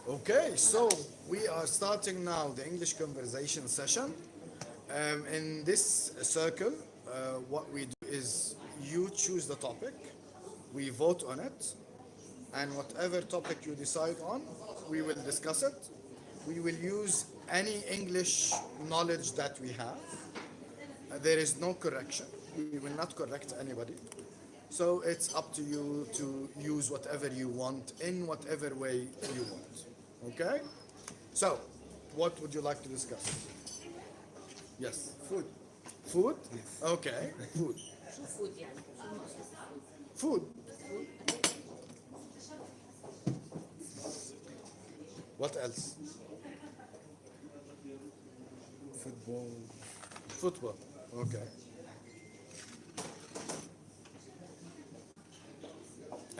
Okay, so we are starting now the English conversation session. In this circle, what we do is you choose the topic, we vote on it, and whatever topic you decide on, we will discuss it. We will use any English knowledge that we have. There is no correction. We will not correct anybody. So it's up to you to use whatever you want in whatever way you want. Okay? So, what would you like to discuss? Yes. Food. Food? Yes. Okay. Food. شو فود يعني شو المقصود فود؟ Food. What else? Football. Football. Okay.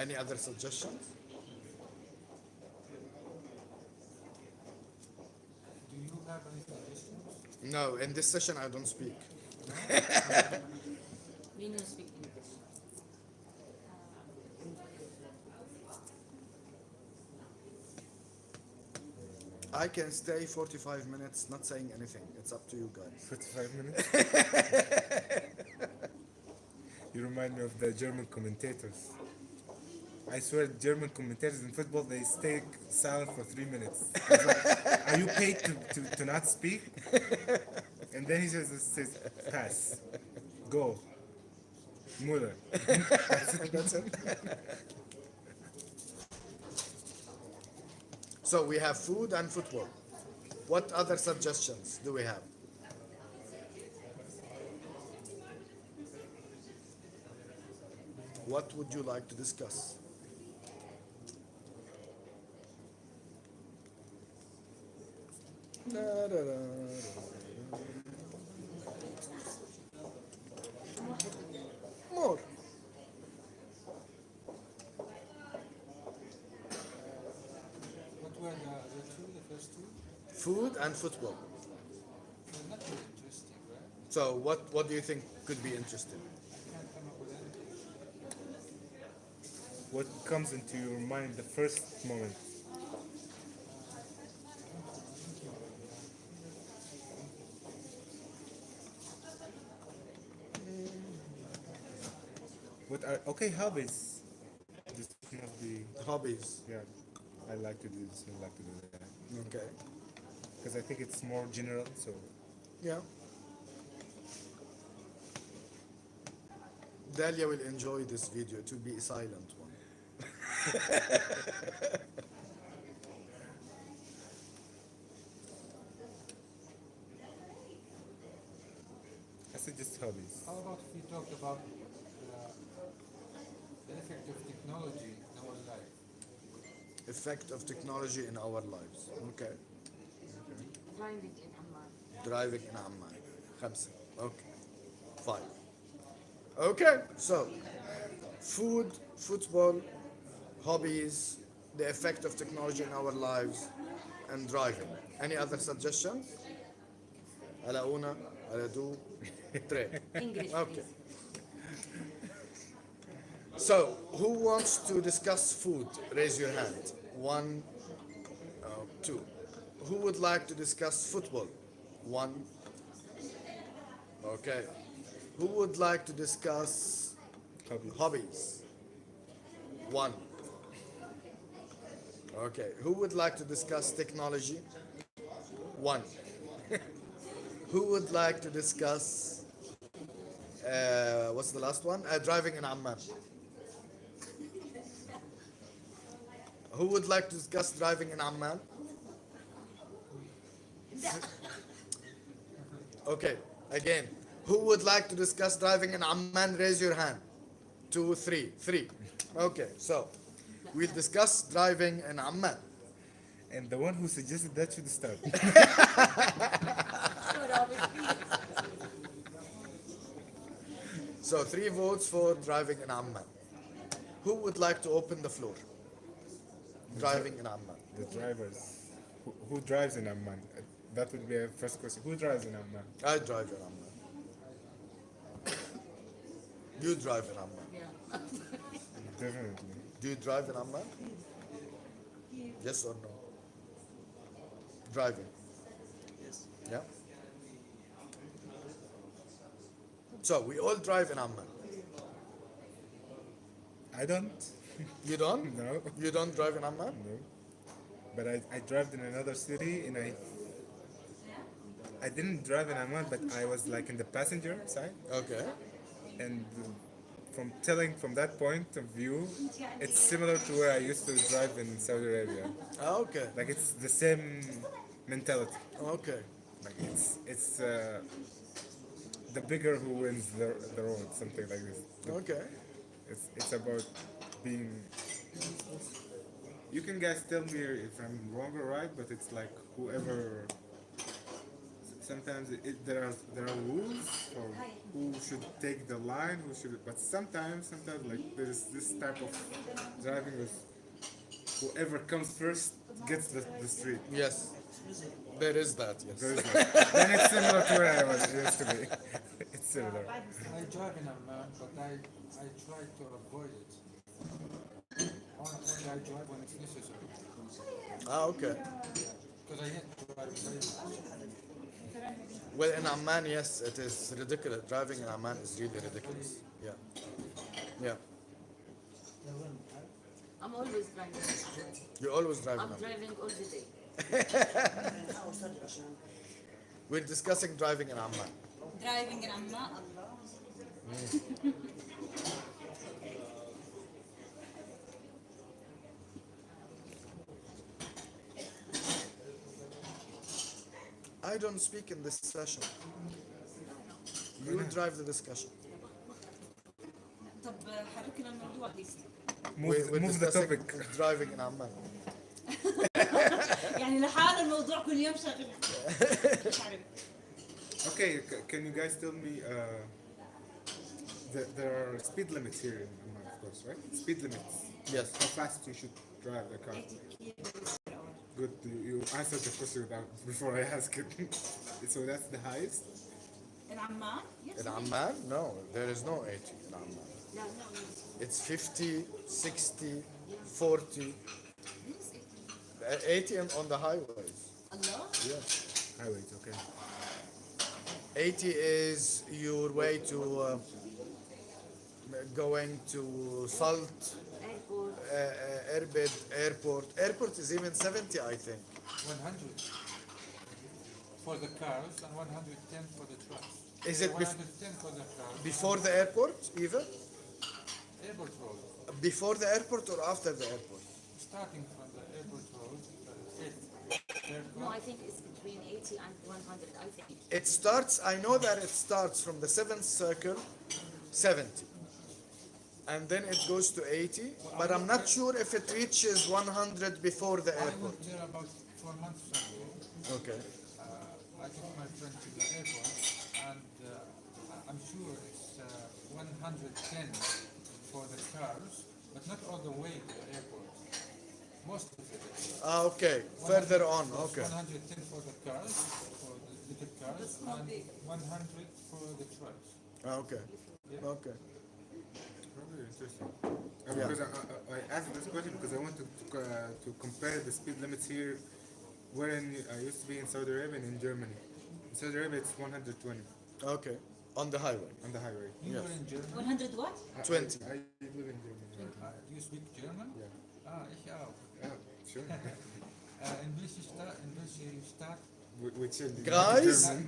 Any other suggestions? Do you have any suggestions? No, in this session I don't speak. We don't speak English. I can stay 45 minutes not saying anything. It's up to you guys. 45 minutes? You remind me of the German commentators. I swear, German commentators in football, they stay silent for 3 minutes. I was like, are you paid to not speak? And then he just says, pass, go, Muller. That's it. So we have food and football. What other suggestions do we have? What would you like to discuss? Da, da, da, da. More. What were the two, the first two? Food and football. They're not very interesting, right? So what do you think could be interesting? Can't come up with anything. What comes into your mind the first moment? What are, okay, hobbies. This must be, Hobbies. yeah, I like to do this, I like to do that. Okay. Because I think it's more general, so Yeah. Dalia will enjoy this video. It will be a silent one. I suggest hobbies. How about if we talk about the effect of technology in our life? Effect of technology in our lives. Okay. Driving in Amman. Driving in Amman. 5. Okay. 5. Okay. So, food, football, hobbies, the effect of technology in our lives, and driving. Any other suggestions? على una, على do, tre. English, Okay. please. So, who wants to discuss food? Raise your hand. 1, 2. Who would like to discuss football? 1. Okay. Who would like to discuss Hobbies. hobbies? 1. Okay. Who would like to discuss technology? 1. Who would like to discuss what's the last one? Driving in Amman. Who would like to discuss driving in Amman? Okay, again. Who would like to discuss driving in Amman? Raise your hand. 2, 3, 3. Okay, so we'll discuss driving in Amman. And the one who suggested that should start. So 3 votes for driving in Amman. Who would like to open the floor? Driving in Amman. The drivers. Who drives in Amman? That would be a first question. Who drives in Amman? I drive in Amman. You drive in Amman. Yeah. Definitely. Do you drive in Amman? Yes or no? Driving. Yes. Yeah. So we all drive in Amman. I don't. You don't? No. You don't drive in Amman? No. But I drove in another city and I didn't drive in Amman, but I was like in the passenger side. Okay. And from that point of view, it's similar to where I used to drive in Saudi Arabia. Okay. Like it's the same mentality. Okay. Like it's the bigger who wins the road, something like this. Okay. It's about being. You can guys tell me if I'm wrong or right, but it's like whoever. Sometimes there are rules for who should take the line, who should. But sometimes like there's this type of driving with whoever comes first gets the street. Yes. There is that, yes. There is like, then it's similar to where I was used to be. It's similar. I drive in Amman, but I try to avoid it. Only I drive when it's necessary. Okay. Because I hate driving very much. Well, in Amman, yes, it is ridiculous. Driving in Amman is really ridiculous. Yeah. Yeah. I'm always driving. You always drive in I'm Amman. driving all the day. We're discussing driving in Amman. Driving in Amman, Allah. I don't speak in this session. You drive the discussion. طب حركنا الموضوع please. We're Move the discussing topic. driving in Amman. يعني لحال الموضوع كل يوم شغل. مش عارف. Okay, can you guys tell me? There are speed limits here in Oman, of course, right? Speed limits. Yes. How fast you should drive the car? Good. You answered the question before I ask it. So that's the highest. In Amman? Yes. In Amman? No, there is no 80 in Amman. No, no, no. It's 50, 60, 40, Yes, 80 on the highways. Allah? Yes. Highways, okay. 80 is your way to going to Salt, airport. Irbid, airport. Airport is even 70, I think. 100 for the cars and 110 for the trucks. Is it 110 for the cars? before the airport, even? Airport road. Before the airport or after the airport? Starting from the airport road, 8th airport. No, I think it's between 80 and 100, I think. It starts, I know that it starts from the 7th circle, 70. And then it goes to 80, but I'm not sure if it reaches 100 before the I airport. went there about 4 months ago. Okay. I took my friend to the airport, and I'm sure it's 110 for the cars, but not all the way to the airport. Most of it. Okay, further on, okay. 110 for the cars, for the little cars, and 100 for the trucks. Okay, okay. Probably interesting. Yeah. Because I asked this question because I want to compare the speed limits here, where I used to be in Saudi Arabia and in Germany. In Saudi Arabia, it's 120 Okay, on the highway. on the highway. You Yes. were in Germany? 100 what? 20. I live in Germany. Do you speak German? Yeah. Ich auch. Yeah, sure. In welche Stadt? Which in Guys, German.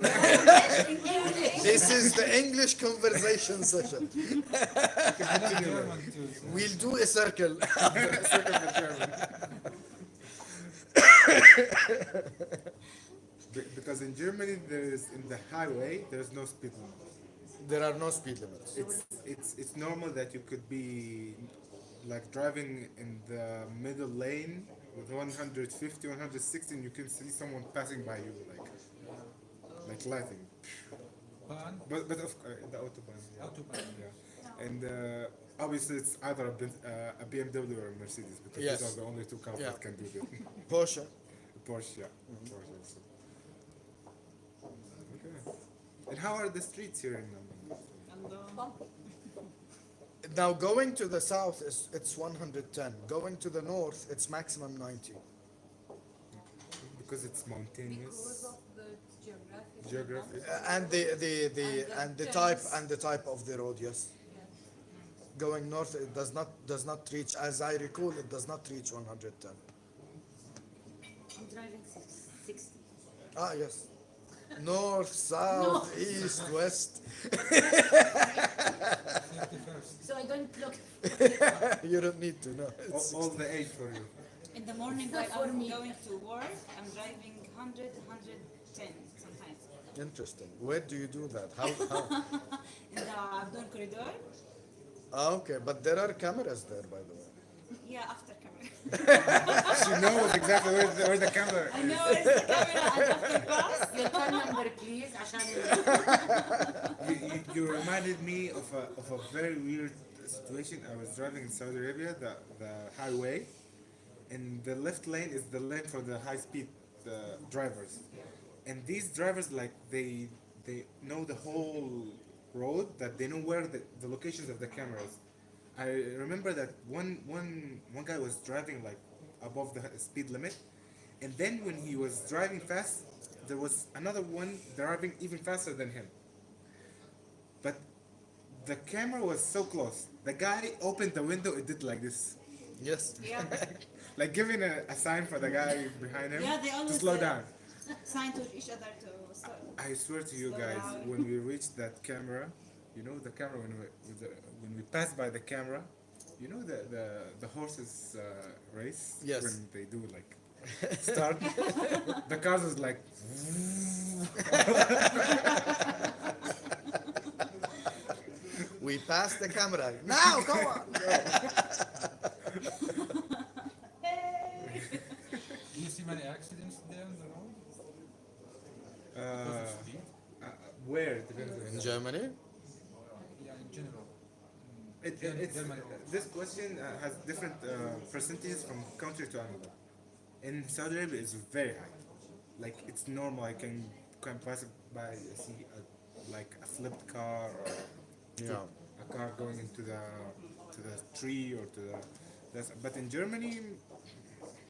this is the English conversation session. German too. We'll do a circle. Second in German. Because in Germany, there is in the highway there is no speed limit. There are no speed limits. It's normal that you could be like driving in the middle lane with 150, 160, and you can see someone passing by you like laughing. Bahn? But of the autobahn. Yeah. Autobahn. Yeah. And obviously it's either a BMW or a Mercedes because Yes. these are the only two cars Yeah. that can do that. Porsche. Porsche, yeah. Porsche also. Okay. And how are the streets here in Allah. Now going to the south it's 110. Going to the north it's maximum 90. because it's mountainous. Because of the geographic. Geography. And the type of the road. Yes, going north it does not reach. As I recall, it does not reach 110. I'm driving 60. Ah, yes. North, south, east, west. 31st. So I don't look. You don't need to know. All the age for you. In the morning It's not while for I'm me. going to work, I'm driving 100, 110 sometimes. Interesting. Where do you do that? How? In the outdoor corridor, Ah, okay, but there are cameras there, by the way. yeah, after camera. She knows exactly where the camera I is. know where's the camera and after pass. Your phone number, please, عشان You reminded me of a very weird situation. I was driving in Saudi Arabia, the highway, and the left lane is the lane for the high speed drivers. And these drivers, like, they know the whole road, that they know where the locations of the cameras. I remember that one guy was driving like above the speed limit, and then when he was driving fast, there was another one driving even faster than him. But the camera was so close. The guy opened the window, it did like this. Yes. Yeah, Like giving a sign for the guy behind him Yeah, they to always slow say- down. sign to each other to stop. I swear to you Slow guys, down. when we reached that camera, you know the camera, when we passed by the camera, you know the horses race? Yes. When they do like start, the cars was like, We passed the camera. Now, come on. Do you see many accidents there on the road? Because of speed? where? It depends on- In Germany? Yeah, in general. It's, Germany. this question has different percentages from country to another. In Saudi Arabia, it's very high. Like, it's normal. I can pass it by, see like a flipped car or Yeah. a car going into the tree or to the. But in Germany,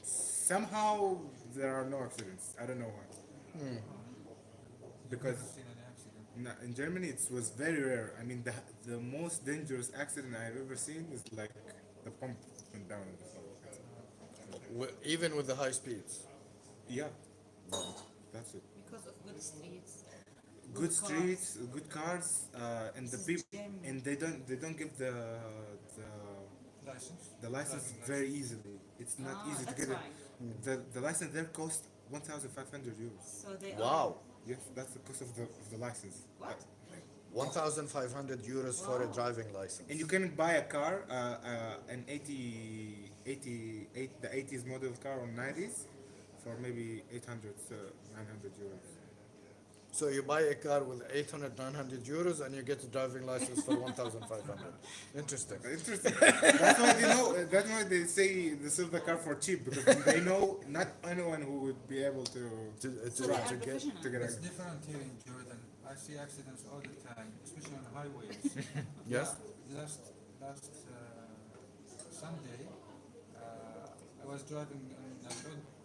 somehow there are no accidents. I don't know why. Because Seen any accident? in Germany, it was very rare. I mean, the most dangerous accident I've ever seen is like the pump went down. Even with the high speeds. Yeah, that's it. Because of good streets. Good cars. streets, good cars, and the This is people, Germany. and they don't give License? the license Driving very easily. It's not easy to That's get why. it. The license there cost 1,500 euros. So they Wow. Yes, that's the cost of the license. What? 1,500 euros for a driving license. And you can buy a car, an the 80s model car or 90s, for maybe 800, 900 euros. So you buy a car with 800, 900 euros and you get a driving license for 1,500. Interesting. Interesting. That's why they know. That's why they say they sell the car for cheap, because they know not anyone who would be able to To, So they are to get professional. to get It's a. different here in Jordan. I see accidents all the time, especially on highways. Yes. Last Sunday, I was driving on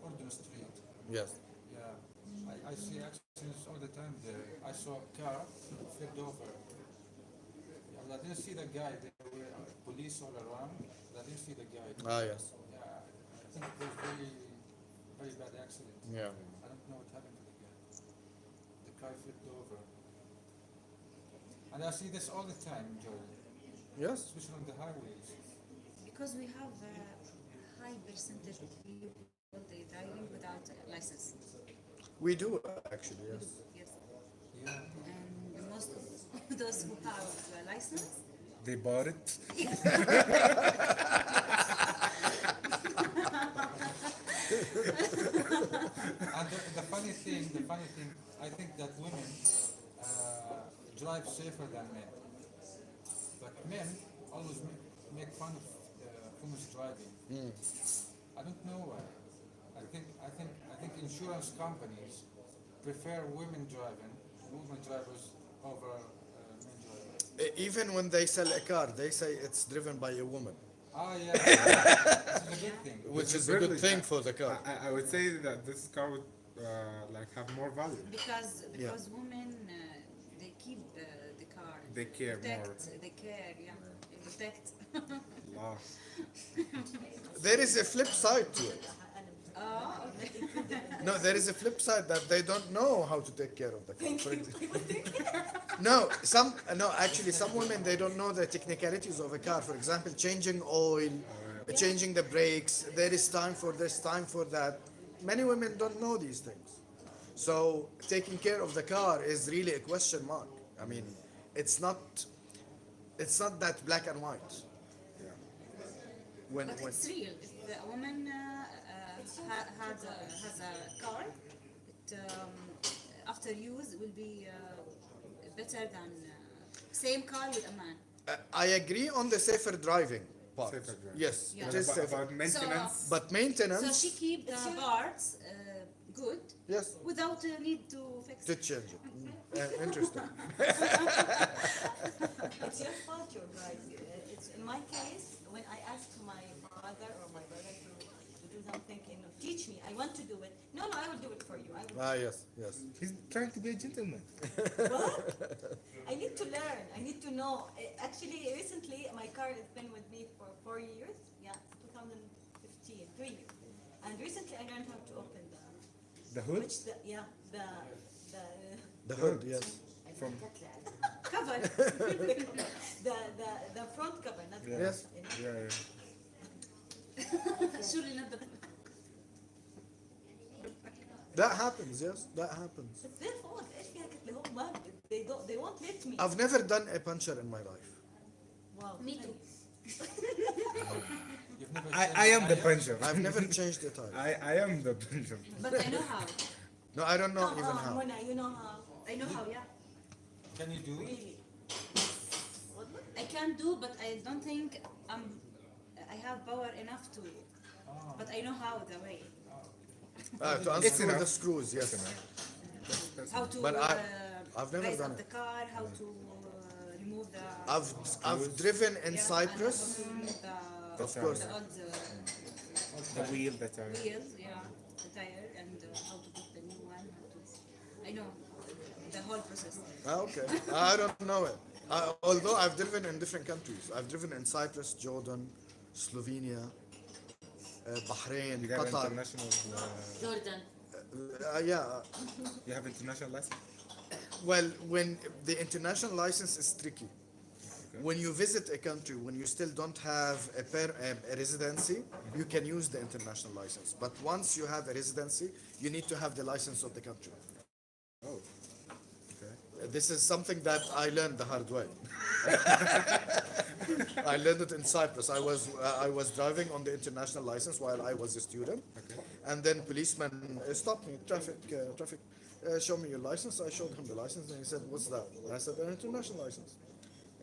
Ordon Street. Yes. Yeah, I see accidents all the time there. I saw a car flipped over. Yeah, I didn't see the guy. There were police all around. I didn't see the guy. Ah, yes. Yeah, I think it was very bad accident. Yeah. I don't know what happened to the guy. The car flipped over. And I see this all the time in Jordan, Yes. especially on the highways. Because we have a high percentage of people they driving without a license. We do actually, yes. Yes. Yeah. And most of those who have a license, They bought it. And the funny thing, I think that women drive safer than men. But men always make fun of women's driving. I don't know why. I think insurance companies prefer women drivers over men drivers. Even when they sell a car, they say it's driven by a woman, Ah, yeah, it's a good thing. which is a Really? good thing for the car. I would say that this car would like have more value. Because women they keep the car. They care more. They care, yeah. They protect. Allah. There is a flip side to it. Oh, okay. No, there is a flip side that they don't know how to take care of the car. For no, actually, some women they don't know the technicalities of a car. For example, changing oil, changing the brakes. There is time for this, time for that. Many women don't know these things. So taking care of the car is really a question mark. I mean, it's not that black and white. Yeah. When But it's real. If the woman has a car, it, after use will be better than same car with a man. I agree on the safer driving part. Safer driving. Yes, Yeah. it is safer. About maintenance. But maintenance, So she keep the parts good yes, without need to fix to it. change it. Interesting. It's your fault you're right. It's in my case, when I asked my father or my brother to do something, teach me, I want to do it. No, I will do it for you. I will. Yes, yes. He's trying to be a gentleman. What? I need to learn. I need to know. Actually, recently, my car has been with me for 4 years. Yeah, 2015, 3 years. And recently, I learned how to open The hood The hood, yes. from cover, the front cover, not the Yes. yeah. Surely not the. That happens, yes, that happens. It's their fault. ايش فيها كتلة هم they won't let me. I've never done a puncture in my life. Wow. Me too. You've never I am the puncher. I've never changed a tire. I am the puncher. But I know how. No, I don't know even how. Mona, you know how? I know how, yeah. Can you do it? Really? I can do, but I don't think I have power enough to. But I know how the way. To unscrew enough. the screws, yes. How to But I've never raise done up it. the car, how to remove the. I've driven in yeah, Cyprus. and how to remove the, Of course. the old The wheel that I. wheels, yeah, the tire, and how to put the new one. How to, I know the whole process. Okay, I don't know it. Although I've driven in different countries. I've driven in Cyprus, Jordan, Slovenia, Bahrain, You got Qatar. international. Jordan. Yeah. You have international license. Well, when the international license is tricky. When you visit a country, when you still don't have a residency, you can use the international license. But once you have a residency, you need to have the license of the country. Oh. Okay. This is something that I learned the hard way. I learned it in Cyprus. I was driving on the international license while I was a student, Okay. and then policeman stopped me. Traffic. Show me your license. I showed him the license, and he said, "What's that?" I said, "An international license."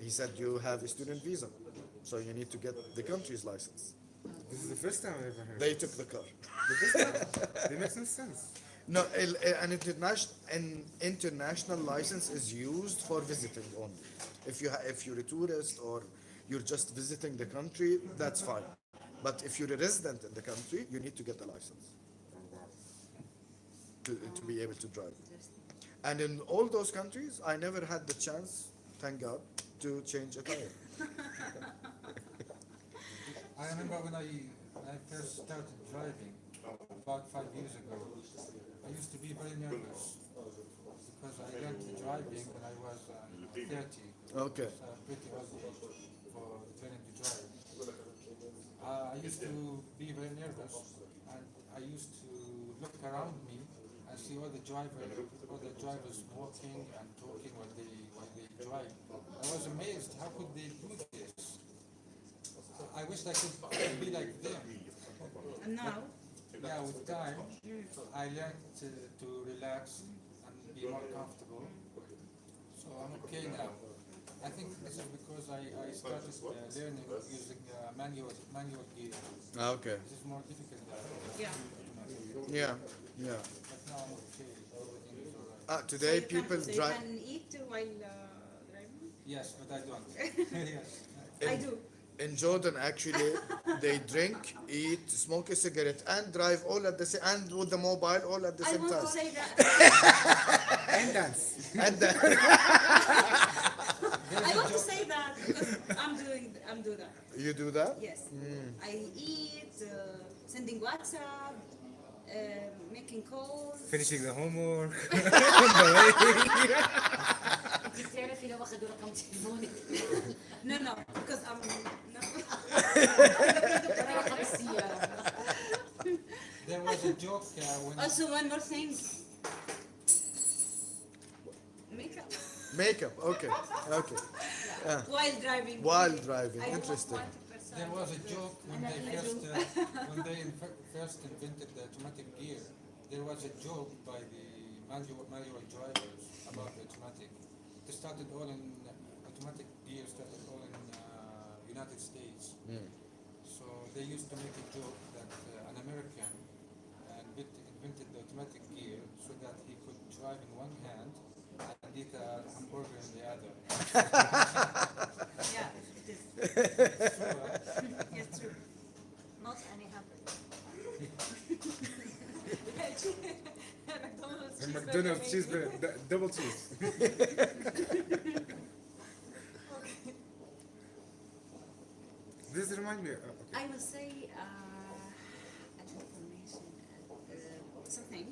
He said, "You have a student visa, so you need to get the country's license." This is the first time I ever heard. They took the car. They make no sense. No, an international license is used for visiting only. If you're a tourist or you're just visiting the country, that's fine. But if you're a resident in the country, you need to get the license to be able to drive. And in all those countries, I never had the chance, thank God, to change a tire. I remember when I first started driving about 5 years ago, I used to be very nervous because I learned driving when I was 30. Okay. It's a pretty old age for learning to drive. I used to be very nervous, and I used to look around me and see all the drivers walking and talking while they drive. I was amazed. How could they do this? I wished I could be like them. And now, Yeah, with time, I learned to relax and be more comfortable. So I'm okay now. I think this is because I started learning using manual gear. Okay. This is more difficult than yeah. automatic. Yeah. Yeah. But now I'm okay. Everything is alright. Today So people you drive. can eat while driving? Yes, but I don't. Yes. I do. In Jordan, actually, they drink, eat, smoke a cigarette, and drive all at the same, and with the mobile all at the I same want to time. say that. And dance. And then, I want to say that because I'm doing that. you do that? Yes. I eat, sending WhatsApp, making calls. Finishing the homework. انت بتعرفي لو اخذوا رقم تليفونك No, no, because I'm no. رقم السيارة. There was a joke when Also, one more thing. Makeup Makeup, okay, okay. while driving. While driving, I don't interesting. want 1%. there was a joke when they first invented the automatic gear. There was a joke by the manual drivers about the automatic. They started all in automatic gear started all in United States. So they used to make a joke that an American invented the automatic gear so that he could drive in one hand and eat a hamburger in the other. Yeah, it is. So, Yes, true. Not any hamburger. McDonald's And cheeseburger McDonald's maybe. cheeseburger, double cheese. This reminds me. Okay. I will say an information, something.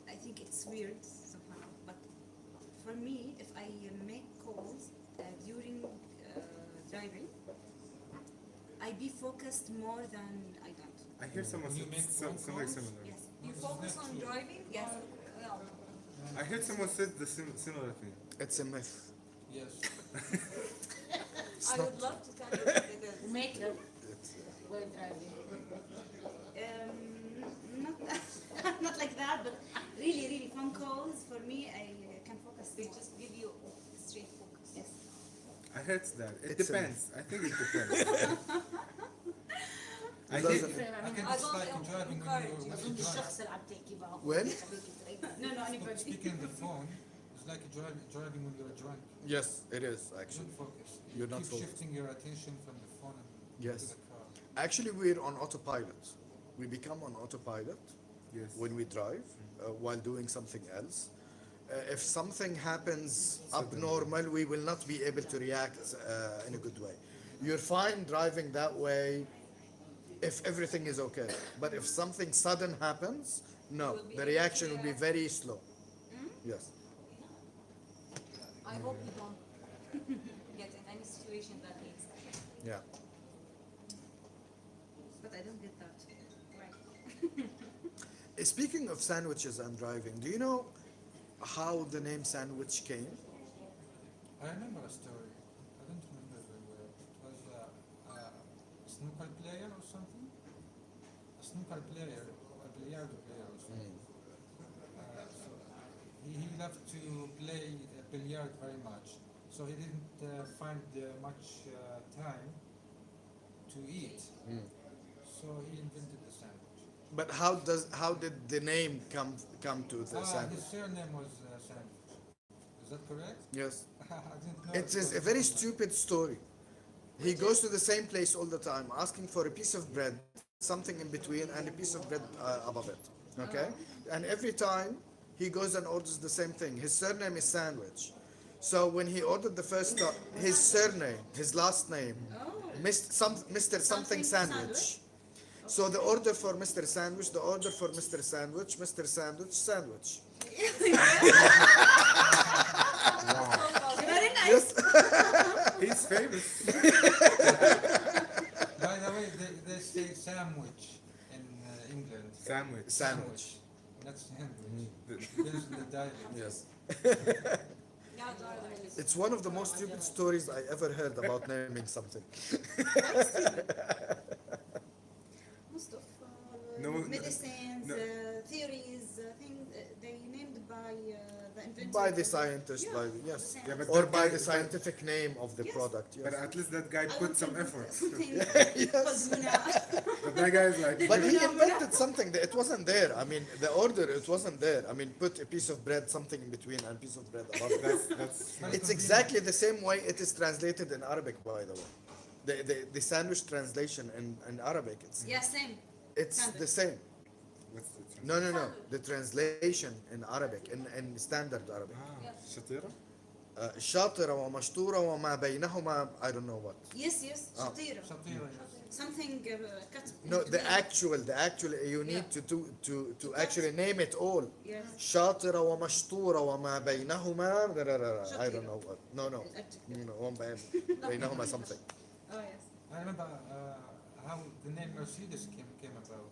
I think it's weird somehow, but for me, if I make calls during driving, I be focused more than I don't. I hear someone You say make phone something calls? similar. Yes. You focus on driving? Yes. No. I heard someone said the similar thing. It's a myth. yes. It's I not, would love to tell you that it is. وميك اب while driving. Not not like that, but really phone calls for me, I can focus They more. just give you straight focus. Yes. I heard that. It It's a depends. I think it depends. I doesn't- think I think I it's don't like know, driving encourage when اظن you drive. الشخص اللي عم تحكي معه When? No, no, anybody. Speaking on the phone is like driving when you're drunk. yes, it is actually. Don't focus. You're not Keep focused. shifting your attention from the phone Yes. to the car. Actually, we're on autopilot. We become on autopilot yes. when we drive while doing something else. If something happens abnormal, we will not be able to react in a good way. You're fine driving that way if everything is okay. But if something sudden happens, no, will be the able to reaction will be react. very slow. Yes. I hope you don't get in any situation that needs that. Yeah. But I don't get that. Right. Speaking of sandwiches and driving, do you know how the name sandwich came? I remember a story. I don't remember very well. It was a snooker player or something. A snooker player, a billiard player or something. So he loved to play billiard very much. So he didn't find much time to eat. So he invented the sandwich. But how did the name come to the His sandwich? surname was Sandwich. Is that correct? Yes. I didn't know. It is a very stupid story. He goes to the same place all the time, asking for a piece of bread, something in between, and a piece of bread above it. Okay? And every time he goes and orders the same thing. His surname is Sandwich. So when he ordered the first his surname, his last name, Mr. Something Sandwich. So the order for Mr. Sandwich, the order for Mr. Sandwich, Mr. Sandwich, Sandwich. Very nice. Yes. He's famous. By the way, they say sandwich in England. Sandwich. Sandwich. Not sandwich. Depends on the dialect. Yes. Yeah, driving. It's one of the most stupid stories I ever heard about naming something. Most of No, medicines, no. theories, things they named by the inventor. By the scientist, Yeah, by the yes. scientist. Yeah, but Or that by guy- the scientific name of the Yes. product. But Yes. at least that guy I put want some to effort. Something Yes. But that guy is like. But he invented something that it wasn't there. I mean, the order, it wasn't there. I mean, put a piece of bread, something in between, and a piece of bread above. that's It's exactly the same way it is translated in Arabic, by the way. The sandwich translation in Arabic, Yeah, same. it's Standard. the same. What's the No, no, no. The translation in Arabic, in standard Arabic. شطيرة? شاطرة ومشطورة وما بينهما, I don't know what. Yes, yes. شطيرة. Shatira, yes. Something cut. No, in the between. actual, you need Yeah. to actually name it all. Yes. شاطرة ومشطورة وما بينهما, I شطيرة. don't know what. No, no. Adjective. No, وما بينهما something. Oh yes. I remember how the name Mercedes came about.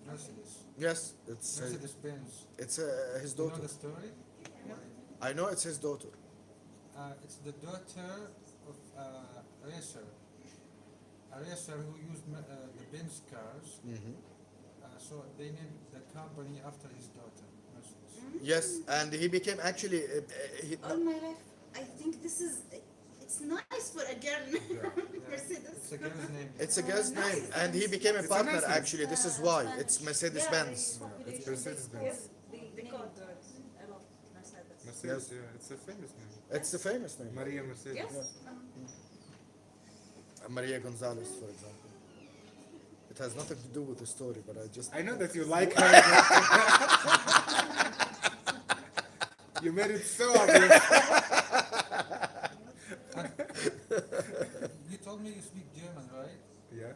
Mercedes. Yes, it's Mercedes Benz. his You know daughter. the story? I know it's his daughter. It's the daughter of a racer. A racer who used the Benz cars. So they named the company after his daughter, Mercedes. Yes, and he became actually. All my life, I think this is. It's nice for a girl. Mercedes. It's a girl's name. It's a girl's nice. name, and he became a It's a partner. nice name. Actually, this is why it's Mercedes Benz. It's Mercedes-Benz. The code girls. I love Mercedes. Mercedes, yeah, it's a famous name. It's a famous name. Maria Mercedes. Yes. Maria Gonzalez, for example. It has nothing to do with the story, but I just. I know that you like her. You made it so obvious. You told me you speak German, right? Yeah,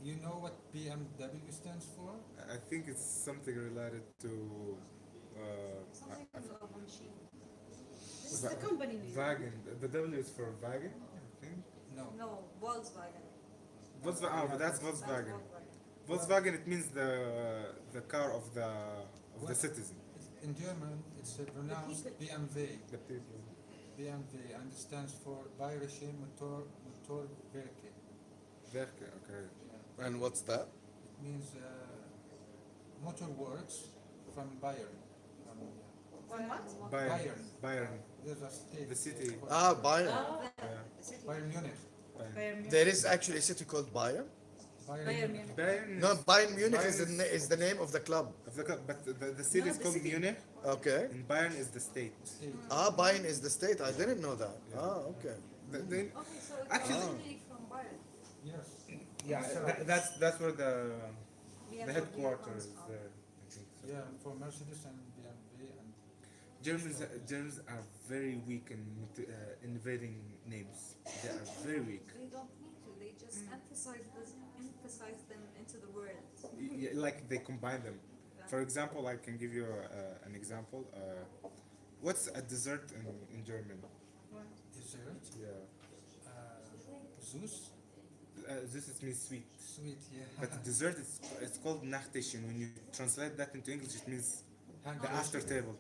You know what BMW stands for? I think it's something related to Something of a machine. This is the company name. wagon. The W is for wagon, I think. No. No, Volkswagen. Volkswagen, oh, but that's Volkswagen. Volkswagen, it means the car of the citizen. In German, it's pronounced BMW. The people. BMW, and it stands for Bayerische Motorwerke. Werke, okay. And what's that? It means motor works from Bayern. From what? Bayern. Bayern. There's a state. The city. Ah, Bayern. The city. Bayern Munich. Bayern. Bayern Munich. There is actually a city called Bayern. Bayern Bayern Munich. Munich. Bayern. No, Bayern Munich Bayern is the name of the club. Of the, but the city No, is the called city. Munich, Okay. and Bayern is the state. State. Ah, Bayern is the state. I didn't know that. Ah, okay. Then, Okay, so it's Actually- originally from Bayern. Yes. yeah, that's where the headquarters is there. I think so. Yeah, for Mercedes and BMW and Germans are very weak in innovating names. They are very weak. They don't need to. They just emphasize them into the word. Like they combine them. For example, I can give you an example. What's a dessert in German? dessert. Yeah. Zeus. This is means sweet. Sweet, yeah. But dessert it's called Nachtisch, and when you translate that into English, it means the after table.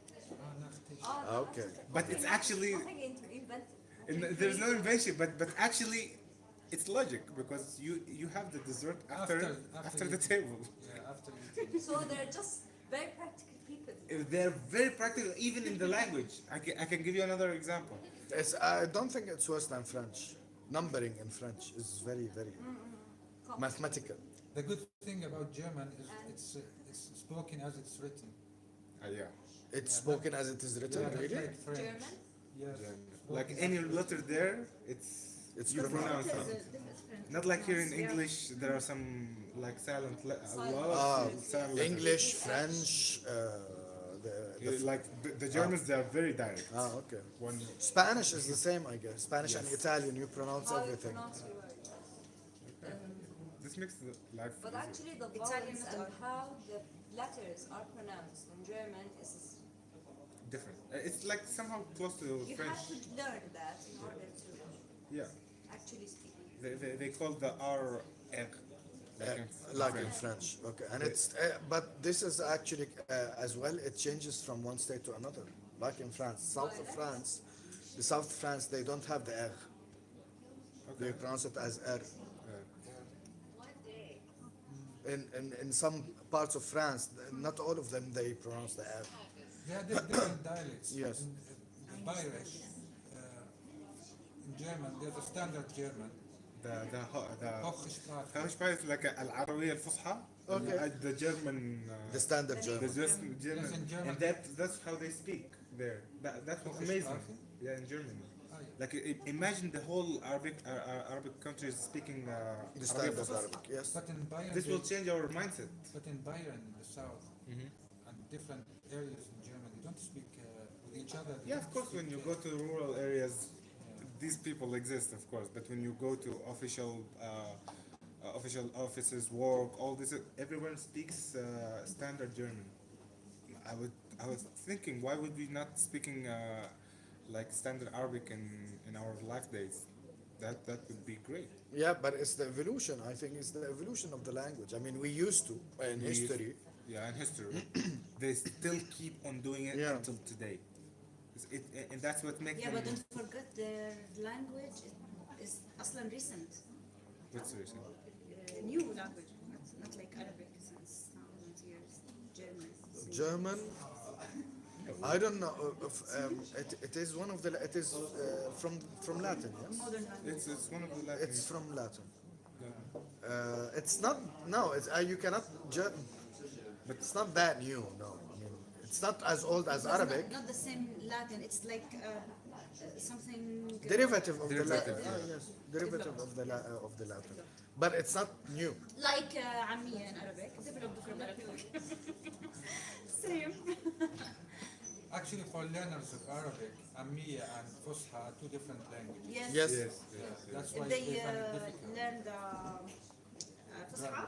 Nachtisch. Oh, Okay. But it's actually nothing invented. there's no invention, but actually it's logic because you have the dessert after the you- table. Yeah, after you. So they're just very practical people. They're very practical, even in the language. I can give you another example. I don't think it's worse than French. Numbering in French is very, very mathematical. The good thing about German is it's spoken as it's written. Yeah. It's spoken as it is written, not really? like French. German? Yes. Like any letter there, It's you different. pronounce There's it. a different Not like here in pronounce, yeah. English, there are some like silent Ah, silent letters. English, French, Like the Germans, they are very direct. okay. One, Spanish is the same, I guess. Spanish and Yes. Italian, you pronounce How you everything. pronounce your word. this makes the life But easier. actually the Italian vowels and how the letters are pronounced in German is Different. It's like somehow close to you French. have to learn that in order to Yeah. actually speak. They call the R R. Like in French, okay, and it's but this is actually as well. It changes from one state to another. Like in France, south of France, the south of France they don't have the R. They pronounce it as R. In some parts of France, not all of them they pronounce the R. There are different dialects. Yes. In Bayerisch, in German, there's a standard German. The Hochsprache. Hochsprache is like العربية الفصحى. Okay. The German. The standard The German. German. Yes, in German. And that's how they speak there. That's what's amazing. Hochsprache? Yeah, in Germany. Ah, yeah. like imagine the whole Arabic countries speaking The Arabic standard Fusha. Arabic, yes. But in Bayern, This will change our mindset. but in Bayern, in the south, and different areas in Germany, they don't speak with each other. They Yeah, of don't course, when speak, you go to rural areas, these people exist, of course. But when you go to official offices, work, all this, everyone speaks standard German. I was thinking, why would we not speaking like standard Arabic in our life days? That would be great. Yeah, but it's the evolution. I think it's the evolution of the language. I mean, we used to in We- history. Yeah, in history, they still keep on doing it Yeah. until today. And that's what makes Yeah, them. but don't forget their language is aslan recent. What's the reason? New language, not like Arabic since thousands of years. German. German. I don't know. It is one of the. It is from Latin. Yes, Modern language. It's one of the Latin. it's from Latin. Yeah. It's not. No, it's you cannot. But it's not that new. No, I mean it's not as old as It's Arabic. Not the same Latin. It's like something. Derivative of the Derivative, Latin. yeah. Yes, derivative of the Latin. But it's not new. Like عامية in Arabic, developed from Arabic. Same. Actually, for learners of Arabic, Ammiya and Fusha are two different languages. Yes. Yes. Yes. That's If why they they find it difficult. learn the Fusha,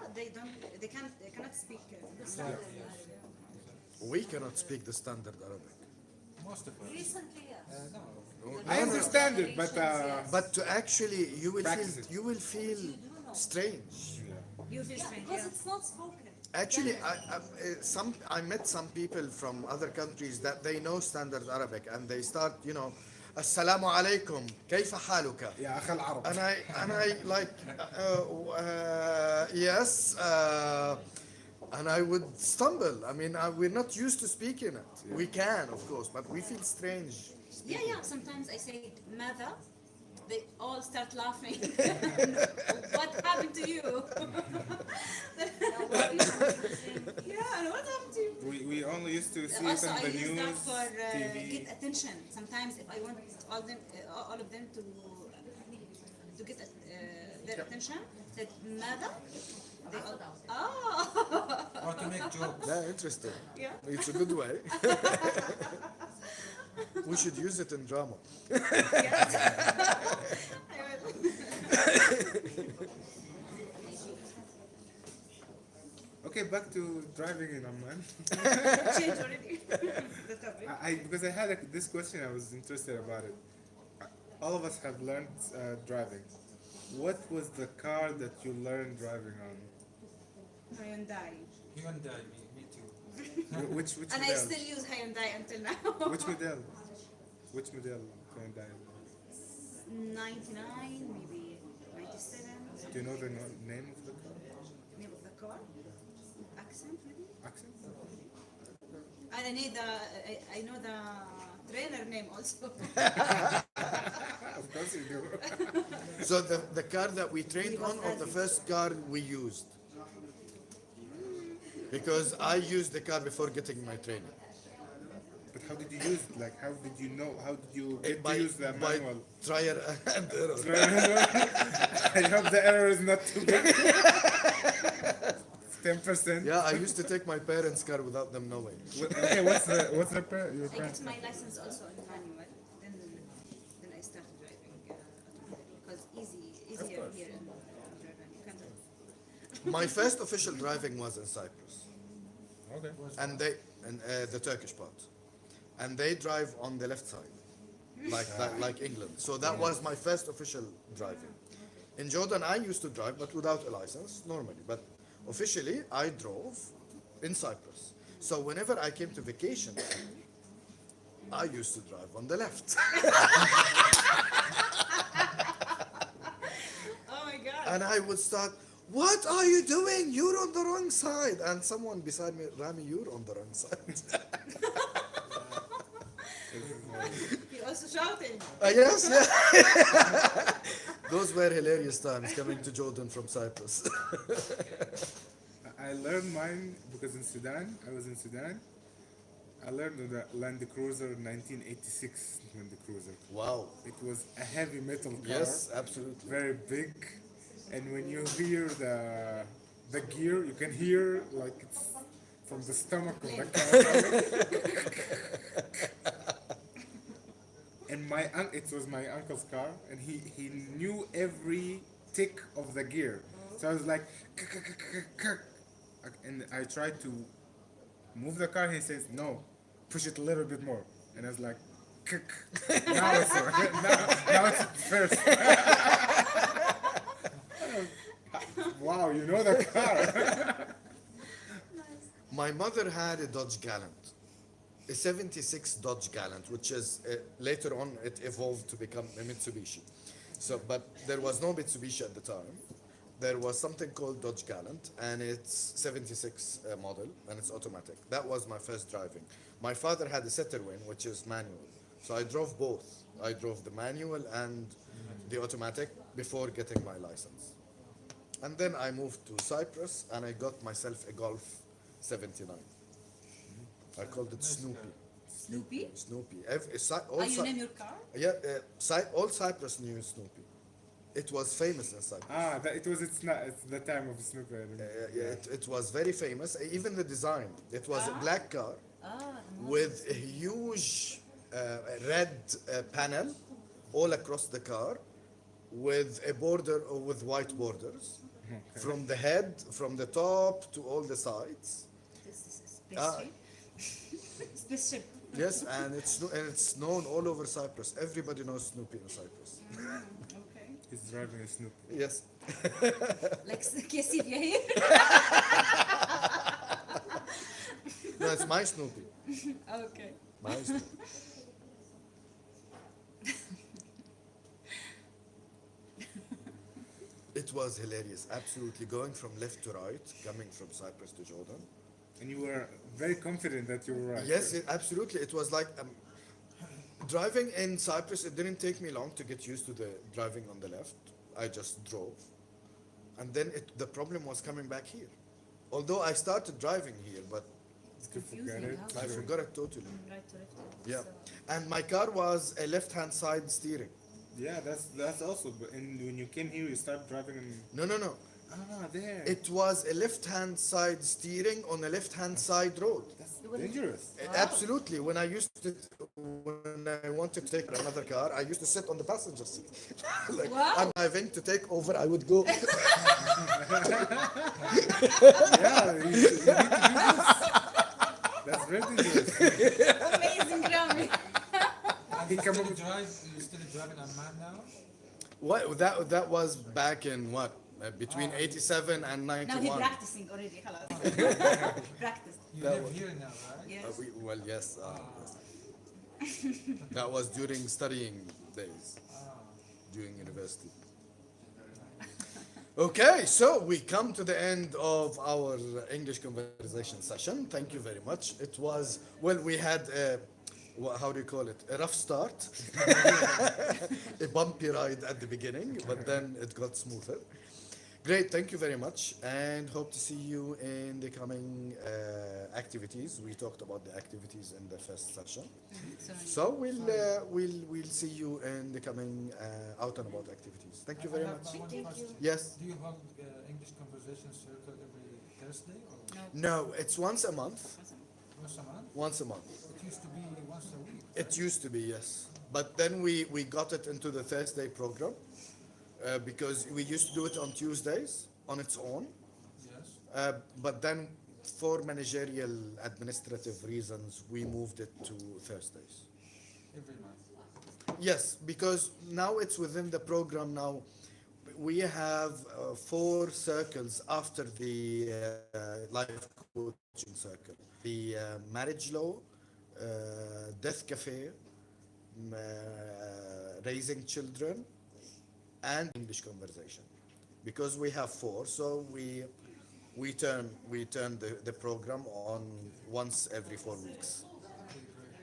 they cannot speak standard Arabic. We cannot speak the standard Arabic. Most of us. Recently, yes. No. I understand it, but But to actually, Practice it. you will feel strange. You feel strange, Because yeah. it's not spoken. Actually, I met some people from other countries that they know standard Arabic and they start, you know, Assalamu alaikum, كيف حالك? يا أخي العرب. And I like, yes, and I would stumble. I mean, we're not used to speaking it. We can, of course, but we feel strange. Yeah. Sometimes I say mother, they all start laughing. What happened to you? Yeah, and what happened to you? We only used to see it Also, on I the use news, that for TV. get attention. Sometimes, if I want all of them to get their attention, said mother. They all, oh. Or to make jokes. Yeah, interesting. Yeah. It's a good way. We should use it in drama. Okay, back to driving in Amman. Change already the topic. Because I had this question, I was interested about it. All of us have learned driving. What was the car that you learned driving on? Hyundai. Hyundai, me too. Which And I model? still use Hyundai until now. Which model? Which model? Hyundai. 99, maybe 97. Do you know the name of the car? Name of the car? Accent, maybe? Accent? And I know the trainer name also. Of course you do. So the car that we trained on, or the first car we used? Because I used the car before getting my training. But how did you use it? Like, how did you know? How did you get By, to use the by manual? trial and error. I hope the error is not too big. 10%. Yeah, I used to take my parents' car without them knowing. Okay, what's your I parents? got my license also in manual. Then I started driving automatic because easier here in Jordan. You can drive. My first official driving was in Cyprus, Okay. and the Turkish part, and they drive on the left side, like England. So that was my first official driving. In Jordan, I used to drive, but without a license normally. But officially, I drove in Cyprus. So whenever I came to vacation, I used to drive on the left. Oh my god. And I would start, what are you doing? You're on the wrong side. And someone beside me, Rami, you're on the wrong side. You're also shouting. Yes, yeah. Those were hilarious times coming to Jordan from Cyprus. I learned mine because in Sudan, I was in Sudan. I learned on the Land Cruiser 1986 Land Cruiser. Wow. It was a heavy metal car, Yes, absolutely. very big, and when you hear the gear, you can hear like it's from the stomach of the car. And it was my uncle's car, and he knew every tick of the gear. So I was like, and I tried to move the car. He says, no, push it a little bit more. And I was like, now it's now it's first. Wow, you know the car. My mother had a Dodge Gallant, a 76 Dodge Gallant, which is later on it evolved to become a Mitsubishi. So, but there was no Mitsubishi at the time. There was something called Dodge Gallant, and it's 76 model, and it's automatic. That was my first driving. My father had a Citroen, which is manual. So I drove both. I drove the manual and the automatic before getting my license. And then I moved to Cyprus, and I got myself a Golf 79. I called it Snoopy. Snoopy? Snoopy. Are you name your car? Yeah, all Cyprus knew Snoopy. It was famous in Cyprus. It's the time of Snooker. I remember. It was very famous. Even the design. It was a black car The with a huge red panel all across the car, with a border or with white borders, from the head, from the top to all the sides. This is Ah. spaceship. Spaceship. Yes, and it's known all over Cyprus. Everybody knows Snoopy in Cyprus. Okay. He's driving a Snoopy. Yes. Like Kesivia here. No, it's my Snoopy. Okay. My Snoopy. It was hilarious, absolutely. Going from left to right, coming from Cyprus to Jordan. And you were very confident that you were right. Yes, absolutely. It was like driving in Cyprus. It didn't take me long to get used to the driving on the left. I just drove, and then the problem was coming back here. Although I started driving here, but It's To forget confusing. it. How I to forgot it totally. right to left. Yeah, So, and my car was a left-hand side steering. Yeah, that's also. And when you came here, you started driving. No. There. It was a left-hand side steering on a left-hand side road. That's dangerous. Absolutely. When I wanted to take another car, I used to sit on the passenger seat. Like, Wow. I'm driving to take over, I would go. Yeah, you need to do this. That's very dangerous. amazing, Grammy. And He you come still up- you're still driving a man now? What that was back in what? Between 87 and Now he's 91. practicing already. خلاص. Practice. You That live was- here now, right? Yes. Well, yes. That was during studying days, during university. Okay, so we come to the end of our English conversation session. Thank you very much. It was, well, we had how do you call it? A rough start, a bumpy ride at the beginning, but then it got smoother. Great, thank you very much, and hope to see you in the coming activities. We talked about the activities in the first session, so we'll see you in the coming out and about activities. Thank you very I have much. one question. Yes. Do you hold English conversation circle every Thursday or No, it's once a month. once a month? Once a month. It used to be once a week. It used to be, yes, but then we got it into the Thursday program because we used to do it on Tuesdays on its own. Yes. But then, for managerial administrative reasons, we moved it to Thursdays. Every month. Yes, because now it's within the program now. We have 4 circles after the life coaching circle. The marriage law, death cafe, raising children, and English conversation. Because we have 4, so we turn the program on once every 4 weeks. Okay, great.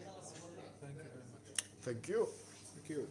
Thank you very much. Thank you. Thank you.